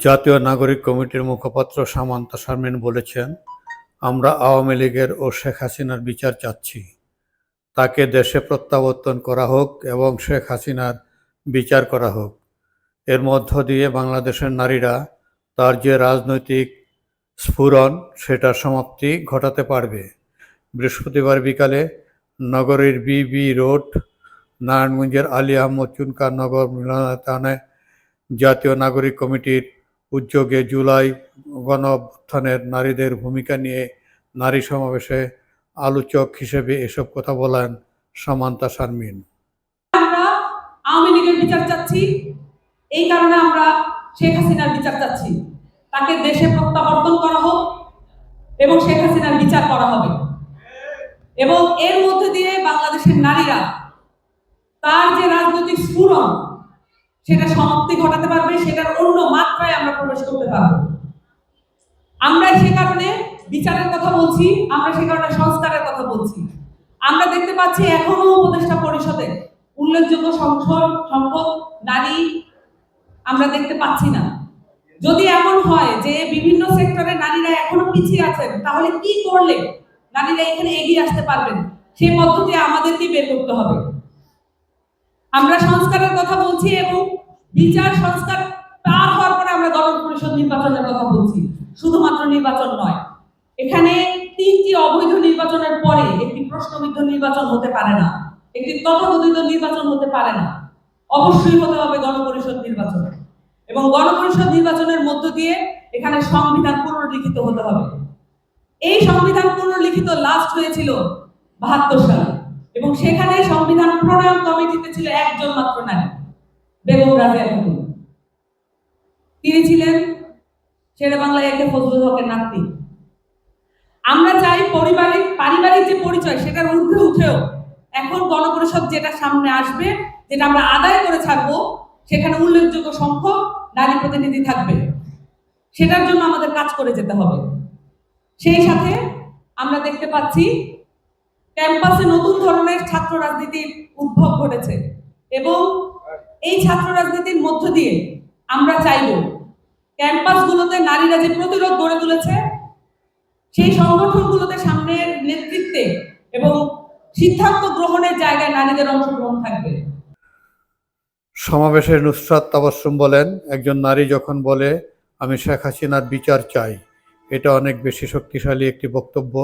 জাতীয় নাগরিক কমিটির মুখপাত্র সামান্তা শারমিন বলেছেন, আমরা আওয়ামী লীগের ও শেখ হাসিনার বিচার চাচ্ছি। তাকে দেশে প্রত্যাবর্তন করা হোক এবং শেখ হাসিনার বিচার করা হোক। এর মধ্য দিয়ে বাংলাদেশের নারীরা তার যে রাজনৈতিক স্ফুরণ সেটার সমাপ্তি ঘটাতে পারবে। বৃহস্পতিবার বিকালে নগরীর বিবি রোড, নারায়ণগঞ্জের আলী আহমদ চুনকার নগর মিলনায়তনে জাতীয় নাগরিক কমিটির উদ্যোগে জুলাই গণঅভ্যুত্থানের নারীদের ভূমিকা নিয়ে নারী সমাবেশে আলোচক হিসেবে এসব কথা বলেন সামান্তা শারমিন। আমরা আওয়ামী লীগের বিচার চাচ্ছি, এই কারণে আমরা শেখ হাসিনার বিচার চাচ্ছি। তাকে দেশে প্রত্যাবর্তন করা হোক এবং শেখ হাসিনার বিচার করা হবে, এবং এর মধ্যে দিয়ে বাংলাদেশের নারীরা তার যে রাজনৈতিক স্ফুরণ সেটা সমাপ্তি ঘটাতে পারবে, সেটার অন্য মাত্রায় আমরা প্রবেশ করতে পারবো। আমরা সে কারণে বিচারের কথা বলছি, আমরা সে কারণে সংস্কারের কথা বলছি। আমরা দেখতে পাচ্ছি এখনো উপদেষ্টা পরিষদে উল্লেখযোগ্য সংখ্যক নারী আমরা দেখতে পাচ্ছি না। যদি এমন হয় যে বিভিন্ন সেক্টরে নারীরা এখনো পিছিয়ে আছেন, তাহলে কি করলে নারীরা এখানে এগিয়ে আসতে পারবেন, সেই পদ্ধতি আমাদেরকে বের করতে হবে। আমরা সংস্কারের কথা বলছি এবং বিচার সংস্কার পার হওয়ার পরে আমরা গণপরিষদ নির্বাচনের কথা বলছি। শুধুমাত্র নির্বাচন নয়, এখানে 3টি অবৈধ নির্বাচনের পরে একটি প্রশ্নবিদ্ধ নির্বাচন হতে পারে না, একটি তথাকথিত নির্বাচন হতে পারে না। অবশ্যই হতে হবে গণপরিষদ নির্বাচন, এবং গণপরিষদ নির্বাচনের মধ্য দিয়ে এখানে সংবিধান পুনর্লিখিত হতে হবে। এই সংবিধান পুনর্লিখিত লাস্ট হয়েছিল 72 সালে, এবং সেখানে সংবিধান প্রণয়ন কমিটিতে ছিল একজন মাত্র নারী, বেগম রাজিয়া খাতুন। তিনি ছিলেন শেরে বাংলা একে ফজলুল হকের নাতনি। আমরা চাই পারিবারিক যে পরিচয় সেটার ঊর্ধ্বে উঠেও এখন গণপরিষদ যেটা সামনে আসবে, যেটা আমরা আদায় করে ছাড়বো, সেখানে উল্লেখযোগ্য সংখ্যক নারী প্রতিনিধি থাকবে। সেটার জন্য আমাদের কাজ করে যেতে হবে। সেই সাথে আমরা দেখতে পাচ্ছি ক্যাম্পাসে নতুন ধরনের ছাত্র রাজনীতির উদ্ভব ঘটেছে, এবং এই ছাত্র রাজনীতির মধ্য দিয়ে আমরা চাইব ক্যাম্পাসগুলোতে নারীরা যে প্রতিরোধ গড়ে তুলেছে, সেই সংগঠনগুলোতে সামনের নেতৃত্বে এবং সিদ্ধান্ত গ্রহণের জায়গায় নারীদের অংশগ্রহণ থাকবে। সমাবেশে নুসরাত তাবাসসুম বলেন, একজন নারী যখন বলে আমি শেখ হাসিনার বিচার চাই, এটা অনেক বেশি শক্তিশালী একটি বক্তব্য।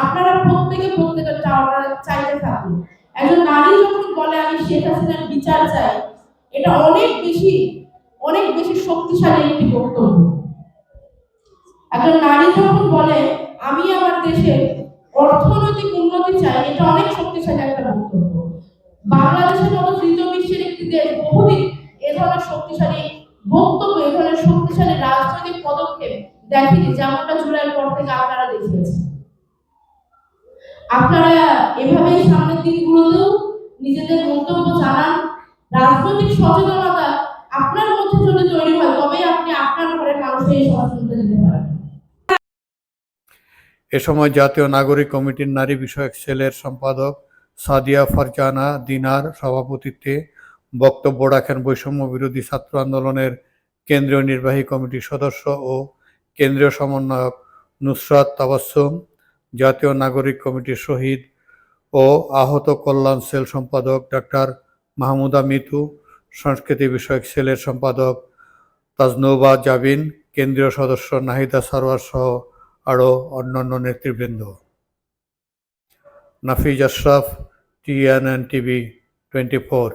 আপনারা প্রত্যেকের চাওয়াটা চাইতে থাকুন। একজন নারী যখন বলে আমি শেখ হাসিনার বিচার চাই, এটা অনেক বেশি শক্তিশালী একটি বক্তব্য। একজন নারী যখন বলে আমি আমার দেশের অর্থনৈতিক উন্নতি চাই, এটা অনেক শক্তিশালী একটা বক্তব্য। বাংলাদেশের মতো তৃতীয় বিশ্বের একটি দেশ বহুদিন এ ধরনের শক্তিশালী বক্তব্য, এ ধরনের শক্তিশালী রাজনৈতিক পদক্ষেপ দেখেনি, যেমনটা জুলাইয়ের পর থেকে আপনারা দেখিয়েছেন। আপনারা এভাবেই সামনের দিনগুলোতেও নিজেদের মন্তব্য জানান। রাজনৈতিক সচেতনতা আপনার মধ্যে যদি তৈরি হয়, তবে আপনি আপনার ঘরের মানুষকে এই সচেতনতা দিতে পারেন। এ সময় জাতীয় নাগরিক কমিটির নারী বিষয়ক সেলের সম্পাদক সাদিয়া ফারজানা দিনার সভাপতিত্বে বক্তব্য রাখেন বৈষম্য বিরোধী ছাত্র আন্দোলনের কেন্দ্রীয় নির্বাহী কমিটির সদস্য ও কেন্দ্রীয় সমন্বয়ক নুসরাত তাবাসসুম, জাতীয় নাগরিক কমিটির শহীদ ও আহত কল্যাণ সেল সম্পাদক ডাক্তার মাহমুদা মিতু, সংস্কৃতি বিষয়ক সেলের সম্পাদক তাজনুবা জাবিন, কেন্দ্রীয় সদস্য নাহিদা সারোয়ার সহ আরও অন্যান্য নেতৃবৃন্দ। Nafiz Ashraf, TNN TV 24।